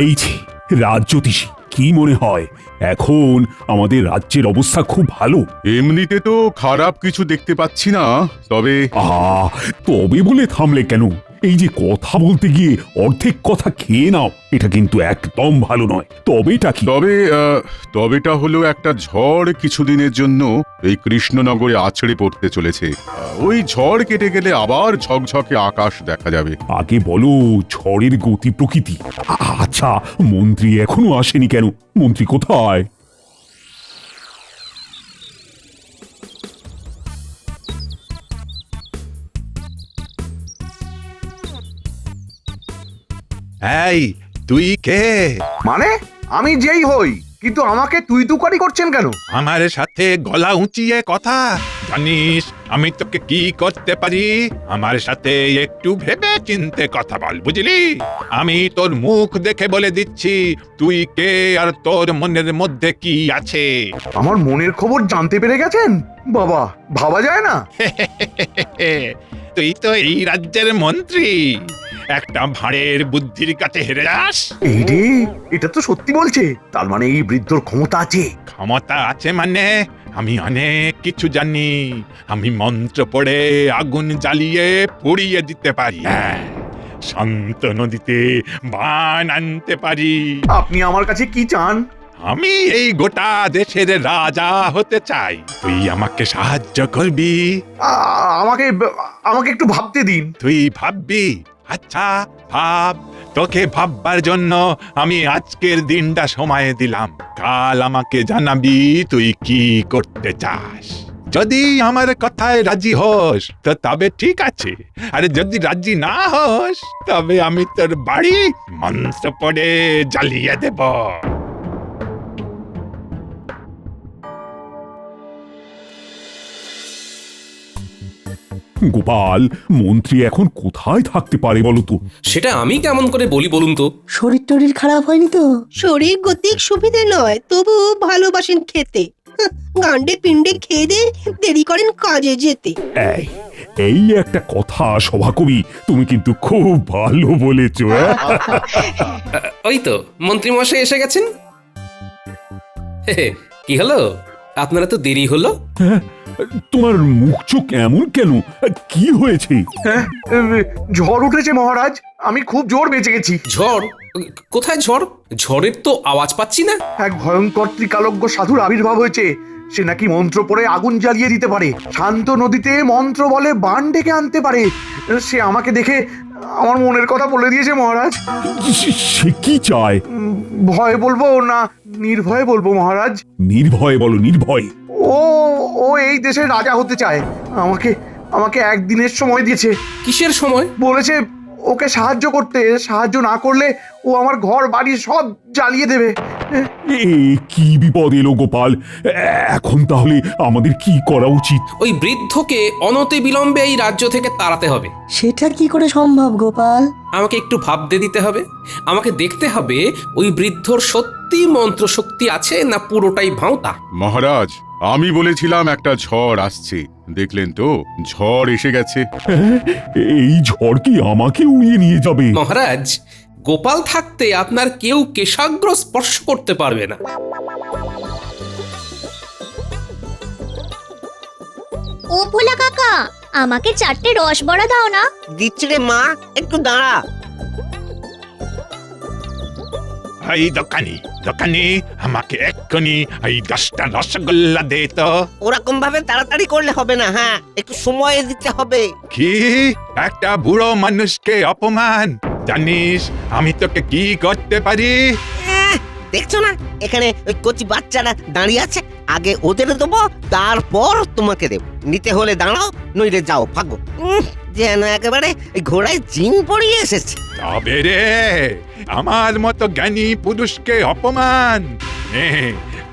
এই যে রাজ্যতীষী, কি মনে হয় এখন আমাদের রাজ্যের অবস্থা খুব ভালো? এমনিতে তো খারাপ কিছু দেখতে পাচ্ছি না, তবে তবে বলে থামলে কেন? এই যে কথা বলতে গিয়ে অর্ধেক কথা খেয়ে নাও, এটা কিন্তু একদম ভালো নয়। তবেটা কি? তবেটা হলো একটা ঝড় কিছুদিনের জন্য এই কৃষ্ণনগরে আছড়ে পড়তে চলেছে। ওই ঝড় কেটে গেলে আবার ঝকঝকে আকাশ দেখা যাবে। আগে বলো ঝড়ের গতি প্রকৃতি। আচ্ছা, মন্ত্রী এখনো আসেনি কেন? মন্ত্রী কোথায়? এই তুই কে? মানে আমি যেই হই, কিন্তু আমাকে তুই তুকারি করছেন কেন? আমার সাথে গলা উঁচিয়ে কথা জানিস আমি তোকে কি করতে পারি? আমার সাথে একটু ভেবে চিন্তে কথা বল, বুঝলি? আমি তোর মুখ দেখে বলে দিচ্ছি তুই কে আর তোর মনের মধ্যে কি আছে। আমার মনের খবর জানতে পেরে গেছেন? বাবা, ভাবা যায় না। তুই তো এই রাজ্যের মন্ত্রী, একটা ভাঁড়ের বুদ্ধির কাছে হেরে যাস? এই রে, এটা তো সত্যি বলছে। তার মানে এই বৃদ্ধর ক্ষমতা আছে। ক্ষমতা আছে মানে আমি অনেক কিছু জানি। আমি মন্ত্র পড়ে আগুন জ্বালিয়ে পুড়িয়ে দিতে পারি। শান্ত নদীতে বান আনতে পারি। আপনি আমার কাছে কি চান? আমি এই গোটা দেশের রাজা হতে চাই, তুই আমাকে সাহায্য করবি? আমাকে আমাকে একটু ভাবতে দিন। তুই ভাববি? আচ্ছা ভাব। তোকে ভাববার জন্য আমি আজকের দিনটা সময় দিলাম। কাল আমাকে জানাবি তুই কি করতে চাস। যদি আমার কথায় রাজি হোস তো তবে ঠিক আছে, আর যদি রাজি না হোস তবে আমি তোর বাড়ি মন্ত্র পড়ে জ্বালিয়ে দেব। গোপাল, মন্ত্রী এখন কোথায় থাকতে পারে বলো তো? সেটা আমি কেমন করে বলি বলুন তো? শরীর টরীর খারাপ হয়নি তো? শরীর গতিক সুবিধে নয়, তবু ভালোবাসেন খেতে। গান্ডে পিণ্ডে খেয়ে দে দেরি করেন কাজে যেতে। এই এই একটা কথা সভাকবি, তুমি কিন্তু খুব ভালো বলেছো। ওই তো মন্ত্রী মশাই এসে গেছেন। কি হলো, আপনারা তো দেরি হলো? তোমার মুখ চোখ এমন কেন? কি হয়েছে? হ্যাঁ, ঝড় উঠেছে মহারাজ। আমি খুব জোর বেঁচে গেছি। ঝড়? কোথায় ঝড়? ঝড়ের তো আওয়াজ পাচ্ছি না। এক ভয়ঙ্কর ত্রিকালজ্ঞ সাধুর আবির্ভাব হয়েছে। সে নাকি মন্ত্র পড়ে আগুন জ্বালিয়ে দিতে পারে, শান্ত নদীতে মন্ত্র বলে বান ডেকে আনতে পারে। সে আমাকে দেখে আমার মনের কথা বলে দিয়েছে মহারাজ। সে কি চায়? ভয় বলবো না নির্ভয়ে বলবো মহারাজ? নির্ভয়ে বলো, নির্ভয়। ও ও এই দেশের রাজা হতে চায়। আমাকে আমাকে একদিনের সময় দিয়েছে। কিসের সময়? বলেছে ওকে সাহায্য করতে, সাহায্য না করলে ও আমার ঘর বাড়ি সব জ্বালিয়ে দেবে। এ কি বিপদ এলো গোপাল! এখন তাহলে আমাদের কি করা উচিত? ওই বৃদ্ধকে অনতি বিলম্বে এই রাজ্য থেকে তাড়াতে হবে। সেটা কি করে সম্ভব গোপাল? আমাকে একটু ভাবতে দিতে হবে। আমাকে দেখতে হবে ওই বৃদ্ধর সত্যি মন্ত্র শক্তি আছে না পুরোটাই ভাঁওতা। মহারাজ, আমি বলেছিলাম একটা ঝড় আসছে, দেখলেন তো ঝড় এসে গেছে। এই ঝড় কি আমাকে উড়িয়ে নিয়ে যাবে? মহারাজ, গোপাল থাকতে আপনার কেউ কেশাগ্র স্পর্শ করতে পারবে না। ও ভোলা কাকা, আমাকে 4টে রসবড়া দাও না। দিচ্ছি রে মা, একটু দাঁড়া। এই দোকানি দোকানি, আমাকে এক্ষুনি এই 10টা রসগোল্লা দে তো। ওরকম ভাবে তাড়াতাড়ি করলে হবে না, হ্যাঁ একটু সময় দিতে হবে। কি? একটা বুড়ো মানুষকে অপমান! জানিস আমি তোকে কি করতে পারি? দেখছো না এখানে ওই কচি বাচ্চারা দাঁড়িয়ে আছে, আগে ওদের দেবো তারপর তোমাকে দেবো। নিতে হলে দাঁড়াও, নইলে যাও ভাগো। যেন একেবারে ঘোড়ায় জিন পড়িয়ে এসেছে। তবে রে, আমার মতো জ্ঞানী পুরুষকে অপমান! নে,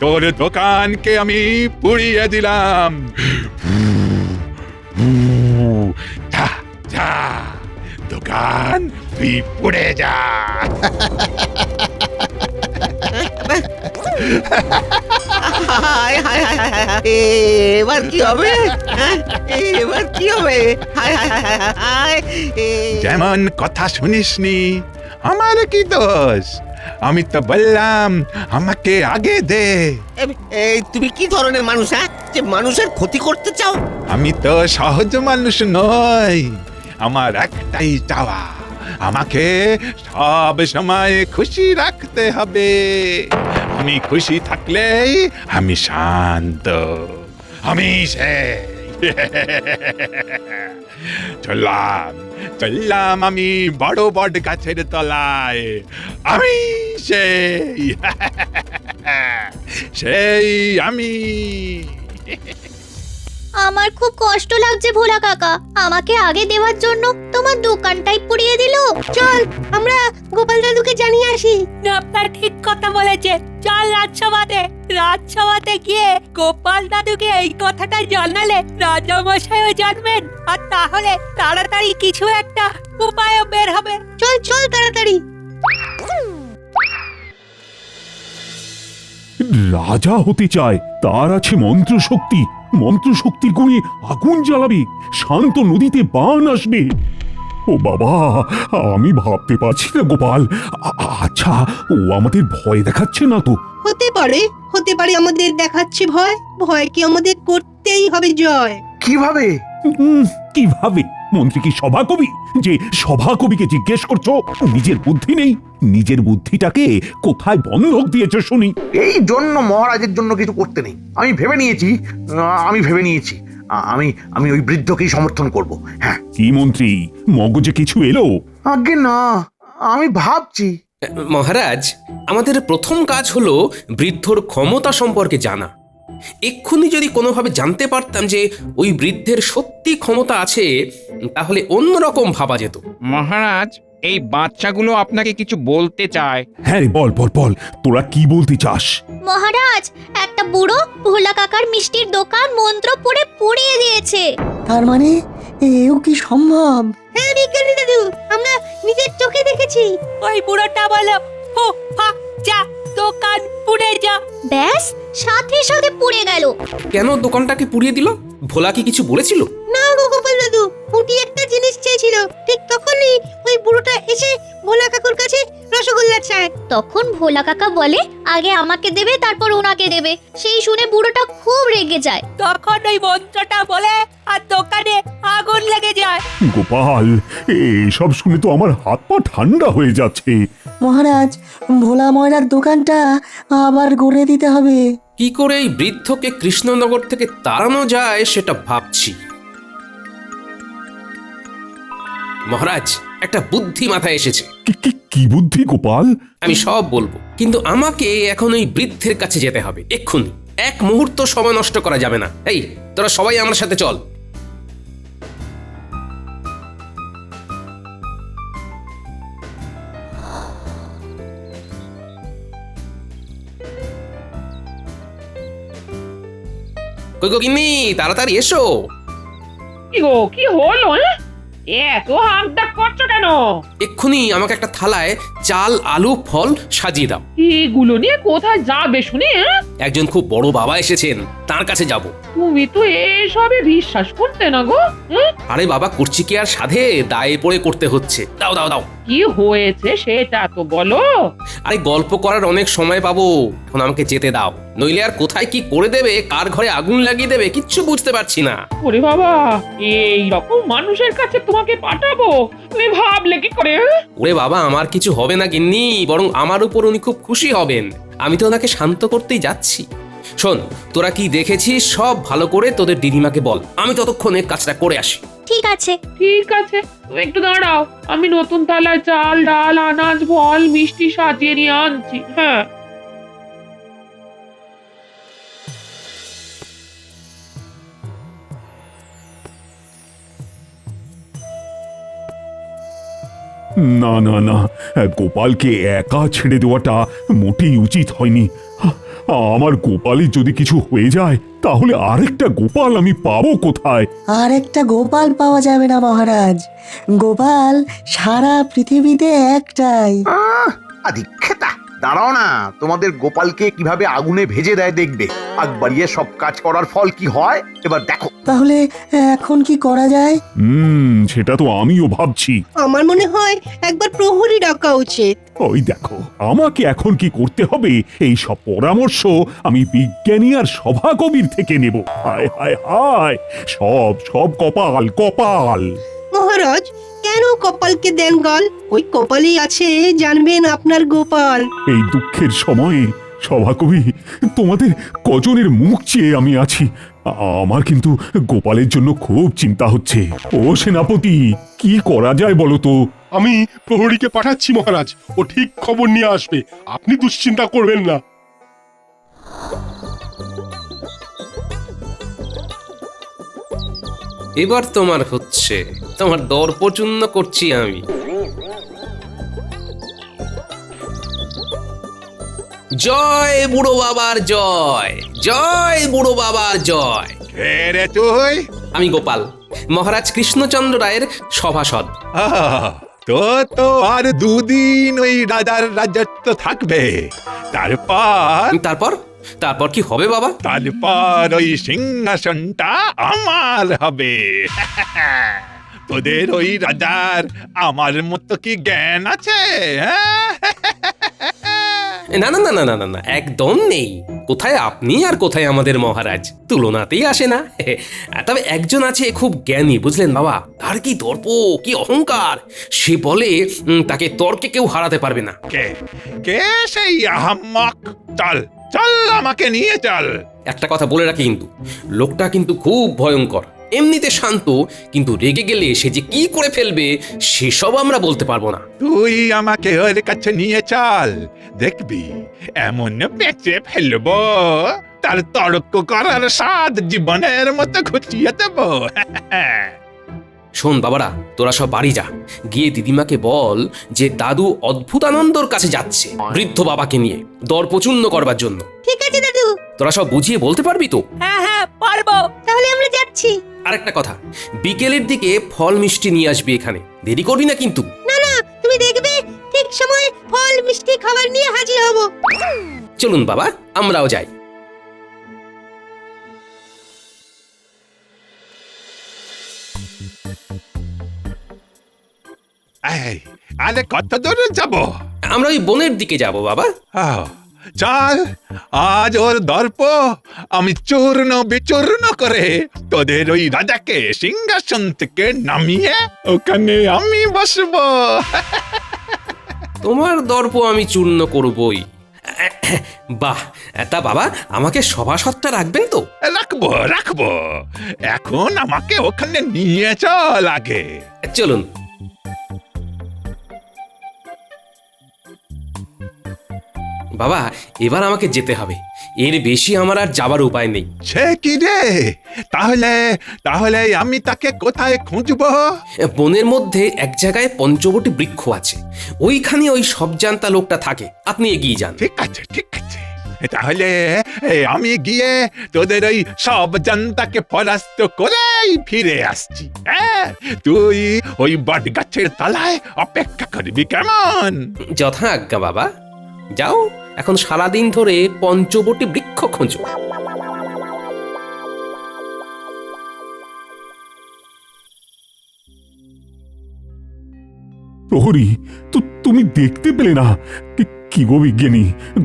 তোর দোকানকে আমি পুড়িয়ে দিলাম। যা যা, দোকান তুই পুড়ে যা। হায় হায় হায় হায় হায়, এবার কি হবে? এবার কি হবে? হায় হায় হায় হায় হায়। যেমন কথা শুনিসনি, আমার কি দোষ? আমি তো বললাম আমাকে আগে দে। এই তুমি কি ধরনের মানুষ, হ্যাঁ, যে মানুষের ক্ষতি করতে চাও? আমি তো সহজ মানুষ নই, আমার একটাই চাওয়া, আমাকে সব সময় খুশি রাখতে হবে। আমি খুশি থাকলেই আমি শান্ত, আমি সে চললাম চললাম আমি বড় বট গাছের তলায়, আমি সেই সেই আমি। আমার খুব কষ্ট লাগছে ভোলা কাকা, আমাকে আগে দেওয়ার জন্য তোমার দোকানটাই পুড়িয়ে দিল। চল আমরা গোপাল দাদুকে জানিয়ে আসি। আপনার ঠিক কথা বলেছে, চল রাজসভাতে। রাজসভাতে গিয়ে গোপাল দাদুকে এই কথাটা জানালে রাজামশাইও জানবেন, আর তাহলে তাড়াতাড়ি কিছু একটা উপায়ও বের হবে। চল চল তাড়াতাড়ি। রাজা হতে চায়, তার আছে মন্ত্রশক্তি। মন্ত্রশক্তির গুণে আগুন জ্বালাবে, শান্ত নদীতে বান আসবে। ও বাবা, আমি ভাবতে পারছি না গোপাল। আচ্ছা, ও আমাদের ভয় দেখাচ্ছে না তো? হতে পারে আমাদের দেখাচ্ছে ভয়। ভয় কি আমাদের করতেই হবে জয়। কিভাবে? কিভাবে? মন্ত্রী কি সভাকবি যে সভাকবিকে জিজ্ঞেস করছো? নিজের বুদ্ধি নেই? নিজের বুদ্ধিটাকে কোথায় বন্ধক দিয়েছো শুনি? এই জন্য মহারাজের জন্য কিছু করতে নেই। আমি ভেবে নিয়েছি আমি ওই বৃদ্ধকেই সমর্থন করব। হ্যাঁ। কি মন্ত্রী, মগজে কিছু এলো? আগে না, আমি ভাবছি। মহারাজ, আমাদের প্রথম কাজ হলো বৃদ্ধর ক্ষমতা সম্পর্কে জানা। এক্ষুনি যদি কোনোভাবে জানতে পারতাম যে ওই বৃদ্ধের সত্যি ক্ষমতা আছে, তাহলে অন্যরকম ভাবা যেত। মহারাজ, এই বাচ্চাগুলো আপনাকে কিছু বলতে চায়। হ্যাঁ রে, বল বল বল, তোরা কি বলতে চাস? মহারাজ, একটা বুড়ো ভোলা কাকার মিষ্টির দোকান মন্ত্র পড়ে পুড়িয়ে দিয়েছে। তার মানে এও কি সম্ভব? হ্যাঁ বিজ্ঞানী দাদু, আমরা নিজের চোখে দেখেছি। ওই বুড়োটা বলো, হো ফা যা, দোকান পুড়ে যা। ব্যাস, সাথে সাথে পুড়ে গেল। কেন দোকানটাকে পুড়িয়ে দিল? ভোলা কি কিছু বলেছিল? না গো গোপাল দাদু, ফুটি একটা জিনিস চেয়েছিল। ঠিক তখনই ওই বুড়োটা এসে ভোলা কাকুর কাছে রসগোল্লা চায়। তখন ভোলা কাকা বলে আগে আমাকে দেবে, তারপর ওনাকে দেবে। সেই শুনে বুড়োটা খুব রেগে যায়। তখন ওই মন্ত্রটা বলে আর দোকানে আগুন লেগে যায়। গোপাল, এসব শুনে তো আমার হাত পা ঠান্ডা হয়ে যাচ্ছে। মহারাজ, ভোলা ময়রার দোকানটা আবার গড়ে দিতে হবে। কি করে এই বৃদ্ধকে কৃষ্ণনগর থেকে তাড়ানো যায় সেটা ভাবছি। মহারাজ, একটা বুদ্ধি মাথায় এসেছে। কি বুদ্ধি গোপাল? আমি সব বলবো, কিন্তু আমাকে এখন ওই বৃদ্ধের কাছে যেতে হবে এক্ষুনি। এক মুহূর্ত সময় নষ্ট করা যাবে না। এই, তোরা সবাই আমার সাথে চল। কই গো গিন্নি, তাড়াতাড়ি এসো। কি গো, কি হলো? এত হাঁকডাক করছো কেন? এক্ষুনি আমাকে একটা থালায় চাল, আলু, ফল সাজিয়ে দাও। এগুলো নিয়ে কোথায় যাবে শুনে? একজন খুব বড় বাবা এসেছেন, তার কাছে যাব। তুমি তো এসবে বিশ্বাস করতে না গো। আরে বাবা, করছি কি আর সাধে, দায়ে পড়ে করতে হচ্ছে। দাও দাও দাও। কি হয়েছে সেটা তো বলো। আরে গল্প করার অনেক সময় পাবো, এখন আমাকে যেতে দাও। নইলে আর কোথায় কি করে দেবে, কার ঘরে আগুন লাগিয়ে দেবে, কিচ্ছু বুঝতে পারছি না। ওরে বাবা, এই রকম মানুষের কাছে তোমাকে পাঠাবো, তুমি ভাবলে কি করে? ওরে বাবা, আমার কিছু হবে না গিন্নি, বরং আমার উপর উনি খুব খুশি হবেন। আমি তো ওনাকে শান্ত করতেই যাচ্ছি। শোন, তোরা কি দেখেছিস সব ভালো করে তোদের দিদিমাকে বল, আমি ততক্ষণে কাজটা করে আসি। ঠিক আছে। ঠিক আছে, তুমি একটু দাঁড়াও, আমি নতুন থালায় চাল, ডাল, আনাজ, ফল, মিষ্টি সাজিয়ে নিয়ে আনছি। হ্যাঁ। না না না, গোপালকে একা ছেড়ে দেওয়াটা মোটেই উচিত হয়নি। আমার গোপালের যদি কিছু হয়ে যায়, তাহলে আরেকটা গোপাল আমি পাবো কোথায়? আর একটা গোপাল পাওয়া যাবে না মহারাজ। গোপাল সারা পৃথিবীতে একটাই। আদিক্ষেতা, দাঁড়াও না, তোমাদের গোপালকে কিভাবে আগুনে ভেজে দেয় দেখবে। আগ বাড়িয়ে সব কাজ করার ফল কি হয় এবার দেখো। তাহলে এখন কি করা যায়? সেটা তো আমিও ভাবছি। আমার মনে হয় একবার প্রহরী ডাকা উচিত। ওই দেখো, আমাকে এখন কি করতে হবে এই সব পরামর্শ আমি বিজ্ঞানী আর সভাকবির থেকে নেব। হায় হায় হায়, সব সব কপাল কপাল। মহারাজ, কেন কপালকে দেন গাল? ওই কপালেই আছে জানবেন আপনার গোপাল। এই দুঃখের সময়ে সভাকবি, তোমাদের কজনের মুখ চেয়ে আমি আছি। আমার কিন্তু গোপালের জন্য খুব চিন্তা হচ্ছে। ও সেনাপতি, কি করা যায় বলো তো? আমি প্রহরীকে পাঠাচ্ছি মহারাজ, ও ঠিক খবর নিয়ে আসবে, আপনি দুশ্চিন্তা করবেন না। এবার তোমার হচ্ছে, তোমার দর্পচূন্য করছি আমি। জয় বুড়ো বাবার জয়, জয় বুড়ো বাবার জয়। কে রে তুই? আমি গোপাল, মহারাজ কৃষ্ণচন্দ্র রায়ের সভাসদ। তো তো আর দুদিন ওই রাজার রাজত্ব থাকবে, তারপর তারপর তারপর কি হবে বাবা? তারপর ওই সিংহাসনটা আমার হবে। তোদের ওই রাজার আমার মতো কি জ্ঞান আছে? না না না না না না না, একদম নেই। কোথায় আপনি আর কোথায় আমাদের মহারাজ, তুলনাতেই আসে না। তবে একজন আছে খুব জ্ঞানী, বুঝলেন বাবা। তার কি দর্প, কি অহংকার! সে বলে তাকে তর্কে কেউ হারাতে পারবে না। কে কে সেই আহাম্মক? চল চল, আমাকে নিয়ে চল। একটা কথা বলে রাখি কিন্তু, লোকটা কিন্তু খুব ভয়ঙ্কর। এমনিতে শান্ত, কিন্তু রেগে গেলে সে যে কি করে ফেলবে সেসব আমরা বলতে পারবো না। তুই আমাকে ওর কাছে নিয়ে চল, দেখবি এমন বেঁচে ফেলবো, তার তর্ক করার স্বাদ জীবনের মতো ঘুচিয়ে দেবো। শোন বাবারা, তোরা সব বাড়ি যা, গিয়ে দিদিমাকে বল যে দাদু অদ্ভুতানন্দর কাছে যাচ্ছে বৃদ্ধ বাবাকে নিয়ে দর্পচূন্য করবার জন্য। ঠিক আছে দাদু। তোরা সব বুঝিয়ে বলতে পারবি তো? হ্যাঁ হ্যাঁ পারবো। তাহলে আমরা যাচ্ছি। আরেকটা কথা, বিকেলের দিকে ফল মিষ্টি নিয়ে আসবি এখানে, দেরি করবি না কিন্তু। না না, তুমি দেখবে ঠিক সময় ফল মিষ্টি খাবার নিয়ে হাজির হব। চলুন বাবা, আমরাও যাই। এই, আরে কত দূরে যাব? আমরা ওই বনের দিকে যাব বাবা। চল, আজ ওর দর্প আমি চূর্ণ বিচূর্ণ করে তোদের ওই রাজাকে সিংহাসন থেকে নামিয়ে ওখানে আমি বসবো। তোমার দর্প আমি চূর্ণ করবই। বাহ, তা বাবা আমাকে সভাসদটা রাখবেন তো? রাখবো রাখবো, এখন আমাকে ওখানে নিয়ে চল আগে। চলুন। বাবা এবার আমাকে যেতে হবে, এর বেশি আমার আর যাবার উপায় নেই। সে কি রে? তাহলে তাহলে আমি তাকে কোথায় খুঁজবো? বনের মধ্যে এক জায়গায় পঞ্চবটী বৃক্ষ আছে, ওইখানে ওই সব জানতা লোকটা থাকে, আপনি এগিয়ে যান। ঠিক আছে ঠিক আছে, তাহলে আমি গিয়ে তোদের ওই সব জনতাকে পরাস্ত করেই ফিরে আসছি। হ্যাঁ, তুই ওই বট গাছের তলায় অপেক্ষা করবি কেমন? যথা আজ্ঞা বাবা, যাও এখন সারাদিন ধরে পঞ্চবটী বৃক্ষ খোঁজো। প্রহরী, তো তুমি দেখতে পেলে না? কি গো বিজ্ঞানী,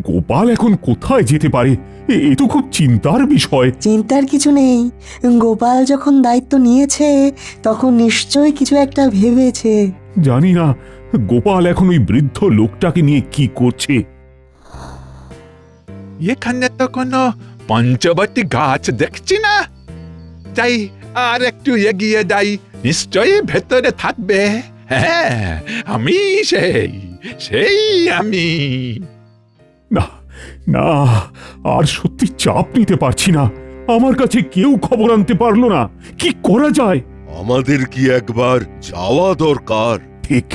গোপাল এখন কোথায় যেতে পারে? এ তো খুব চিন্তার বিষয়। চিন্তার কিছু নেই, গোপাল যখন দায়িত্ব নিয়েছে তখন নিশ্চয়ই কিছু একটা ভেবেছে। জানি না গোপাল এখন ওই বৃদ্ধ লোকটাকে নিয়ে কি করছে। এখানে তো কোনো পঞ্চবটী গাছ দেখছি না। যাই, আর একটু এগিয়ে যাই, নিশ্চয়ই ভেতরে থাকবে। হ্যাঁ, আমি সেই আমি। না না, আর সত্যি চাপ নিতে পারছি না। আমার কাছে কেউ খবর আনতে পারলো না। কি করা যায়? আমাদের কি একবার যাওয়া দরকার? ঠিক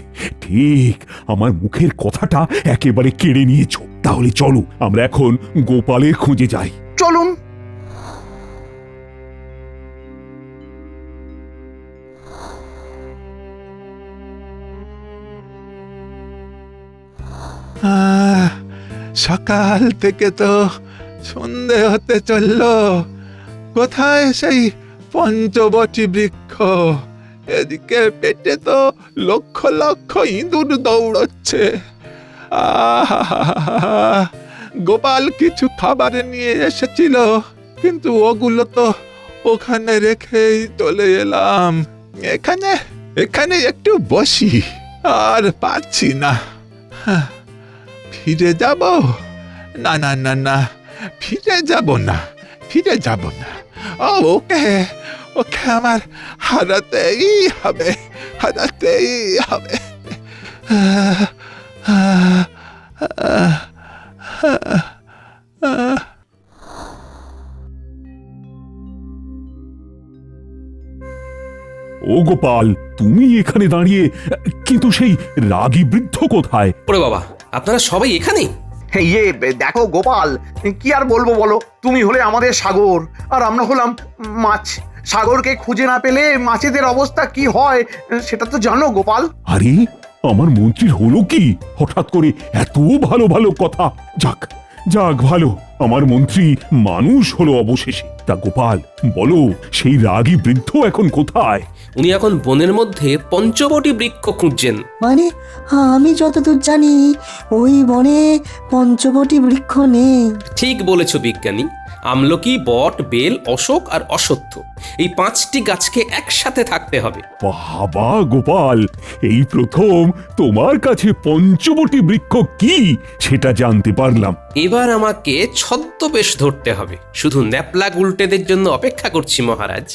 ঠিক, আমার মুখের কথাটা একেবারে কেড়ে নিয়েছো। তাহলে চলো আমরা এখন গোপালের খোঁজে যাই। চলুন। সকাল থেকে তো সন্ধে হতে চললো, কোথায় সেই পঞ্চবটী বৃক্ষ? এদিকে পেটে তো লক্ষ লক্ষ ইঁদুর দৌড়চ্ছে। গোপাল কিছু খাবার নিয়ে এসেছিল, কিন্তু ওগুলো তো ওখানে রেখেই চলে এলাম। এখানে এখানে একটু বসি, আর পারছি না। ফিরে যাব? না না না না, ফিরে যাব না, ফিরে যাব না। ওকে ওকে আমার হারাতেই হবে, হারাতেই হবে। ও গোপাল, তুমি এখানে দাঁড়িয়ে, কিন্তু সেই রাগী বৃদ্ধ কোথায়? ওরে বাবা, আপনারা সবাই এখানে? ইয়ে দেখো গোপাল, কি আর বলবো বলো, তুমি হলে আমাদের সাগর আর আমরা হলাম মাছ। সাগরকে খুঁজে না পেলে মাছেদের অবস্থা কি হয় সেটা তো জানো গোপাল। আরে, আমার মন্ত্রীর হলো কি হঠাৎ করে এত ভালো ভালো কথা? যাক যাক, ভালো, আমার মন্ত্রী মানুষ হলো অবশেষে। তা গোপাল, বলো, সেই রাগী বৃদ্ধ এখন কোথায়? উনি এখন বনের মধ্যে পঞ্চবটী বৃক্ষ খুঁজছেন। মানে আমি যতদূর জানি ওই বনে পঞ্চবটী বৃক্ষ নেই। ঠিক বলেছ বিজ্ঞানী। আমলকি, বট, বেল, অশোক আর অশ্বত্থ, এই 5টি গাছকে একসাথে থাকতে হবে। বাবা গোপাল, এই প্রথম তোমার কাছে পঞ্চবটী বৃক্ষ কি সেটা জানতে পারলাম। এবার আমাকে ছদ্মবেশ ধরতে হবে। শুধু ন্যাপলা উল্টেদের জন্য অপেক্ষা করছি মহারাজ।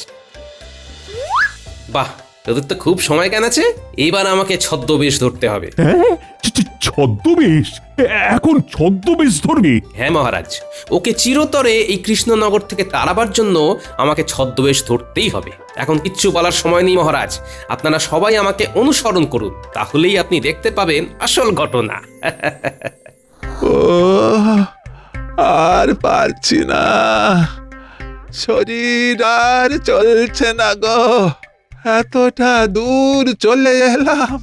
বাহ, তোদের তো খুব সময় কেন আছে। এবার আমাকে ছদ্মবেশ ধরতে হবে। হ্যাঁ, ছদ্মবেশ? এখন ছদ্মবেশ ধরবে? হ্যাঁ মহারাজ, ওকে চিরতরে এই কৃষ্ণনগর থেকে তাড়াবার জন্য আমাকে ছদ্মবেশ ধরতেই হবে। এখন কিচ্ছু বলার সময় নেই মহারাজ, আপনারা সবাই আমাকে অনুসরণ করুন, তাহলেই আপনি দেখতে পাবেন আসল ঘটনা। ও, আর পারছি না, শরীর আর চলছে না গো। এতটা দূর চলে এলাম,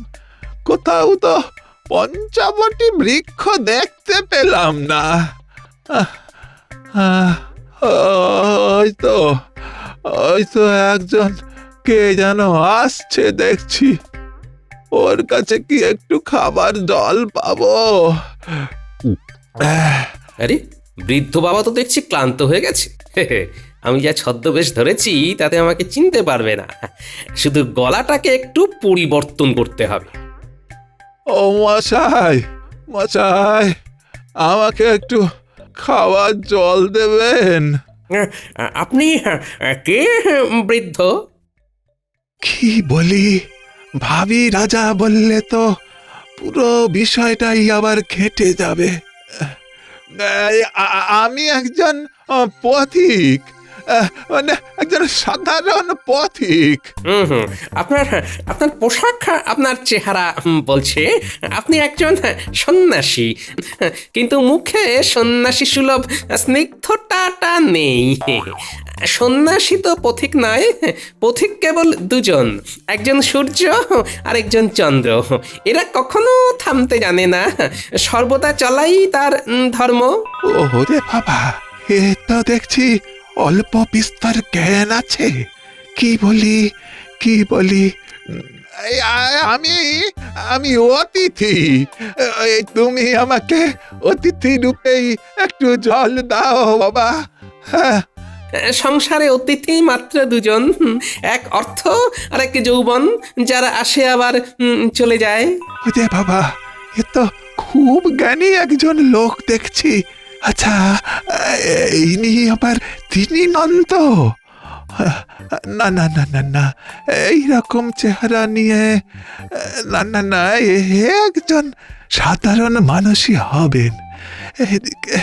কোথাও তো পঞ্চবটী বৃক্ষ দেখতে পেলাম না। ওই তো একজন কে যেন আসছে দেখছি, ওর কাছে কি একটু খাবার জল পাবো? আরে, বৃদ্ধ বাবা তো দেখছি ক্লান্ত হয়ে গেছে। আমি যা ছদ্মবেশ ধরেছি তাতে আমাকে চিনতে পারবে না, শুধু গলাটাকে একটু পরিবর্তন করতে হবে। ও মশাই, মশাই, আমাকে একটু খাওয়ার জল দেবেন? আপনি কে বৃদ্ধ? কি বলি, ভাবি রাজা বললে তো পুরো বিষয়টাই আবার ঘেঁটে যাবে। আমি একজন পথিক, মানে একজন সাধারণ পথিক। আপনার আপনার পোশাক, আপনার চেহারা বলছে আপনি একজন সন্ন্যাসী, কিন্তু মুখে সন্ন্যাসী সুলভ স্নিগ্ধতাটা নেই। সন্ন্যাসী তো পথিক নয়, পথিক কেবল দুজন, একজন সূর্য আর একজন চন্দ্র। এরা কখনো থামতে জানে না, সর্বদা চলাই তার ধর্ম। ওরে বাবা, এ তো দেখছি অল্প বিস্তর জ্ঞান আছে। কি বলি কি বলি, আমি আমি অতিথি, তুমি আমাকে অতিথি রূপেই একটু জল দাও বাবা। সংসারে অতিথি মাত্র দুজন, এক অর্থ আর এক যৌবন, যারা আসে আবার চলে যায়। ওরে বাবা, এ তো খুব জ্ঞানী একজন লোক দেখছি। আচ্ছা, এই নিয়ে আবার তিনি নন্ত? না না না না না, এইরকম চেহারা নিয়ে না না না, একজন সাধারণ মানুষই হবেন। এদিকে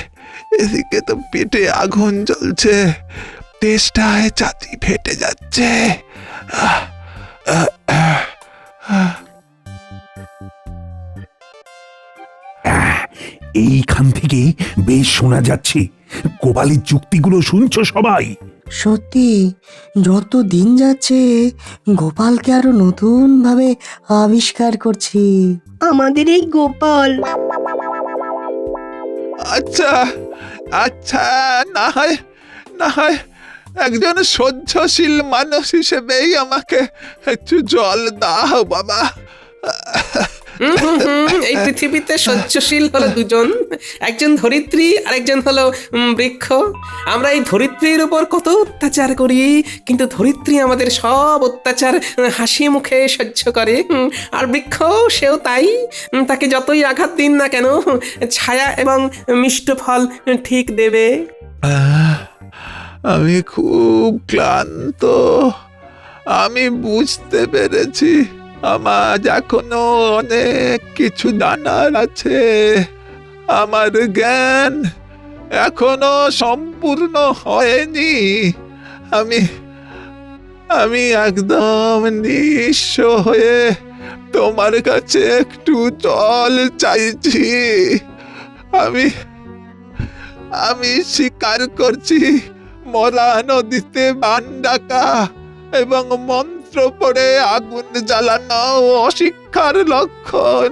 এদিকে তো পেটে আগুন জ্বলছে, তেষ্টায় ছাতি ফেটে যাচ্ছে। এইখান থেকে বেশ শোনা যাচ্ছে। গোপালের যুক্তিগুলো শুনছো সবাই? সত্যি, যত দিন যাচ্ছে গোপালকে আরো নতুন ভাবে আবিষ্কার করছি। আমাদের এই গোপাল আচ্ছা আচ্ছা, না হয় একজন সহ্যশীল মানুষ হিসেবেই আমাকে একটু জল দাও বাবা। এই পৃথিবীতে সহ্যশীল হলো দুজন, একজন ধরিত্রী আর একজন হলো বৃক্ষ। আমরা এই ধরিত্রীর উপর কত অত্যাচার করি, কিন্তু ধরিত্রী আমাদের সব অত্যাচার হাসি মুখে সহ্য করে। আর বৃক্ষ সেও তাই, তাকে যতই আঘাত দিন না কেন ছায়া এবং মিষ্ট ফল ঠিক দেবে। আমি খুব ক্লান্ত, আমি বুঝতে পেরেছি আমার এখনো অনেক কিছু জানার আছে। আমার জ্ঞান এখনো সম্পূর্ণ হয়নি। আমি একদম নিঃস্ব হয়ে তোমার কাছে একটু জল চাইছি। আমি স্বীকার করছি মরা নদীতে বান ডাকা এবং মন্ত্র পড়ে আগুন জ্বালানো অশিক্ষার লক্ষণ।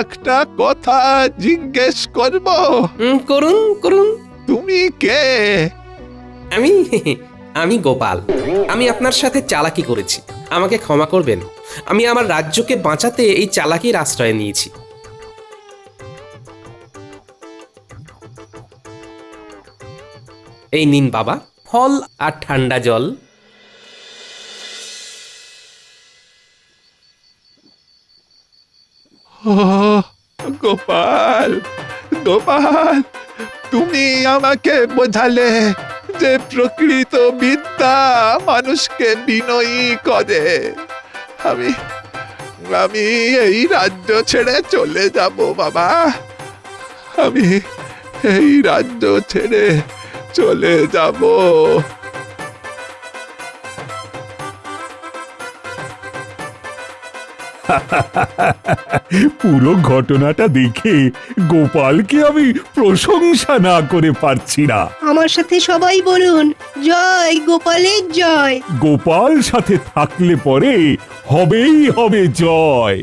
একটা কথা জিজ্ঞেস করব? করুন করুন। তুমি কে? আমি গোপাল। আমি আপনার সাথে চালাকি করেছি, আমাকে ক্ষমা করবেন। আমি আমার রাজ্যকে বাঁচাতে এই চালাকির আশ্রয় নিয়েছি। এই নিন বাবা, ফল আর ঠান্ডা জল। গোপাল, গোপাল, তুমি আমাকে বোঝালে যে প্রকৃত বিদ্যা মানুষকে বিনয়ী করে। আমি এই রাজ্য ছেড়ে চলে যাব বাবা। আমি এই রাজ্য ছেড়ে চলে যাব। পুরো ঘটনাটা দেখে গোপালকে আমি প্রশংসা না করে পারছি না। আমার সাথে সবাই বলুন, জয় গোপালের জয়। গোপাল সাথে থাকলে পরে হবেই হবে জয়।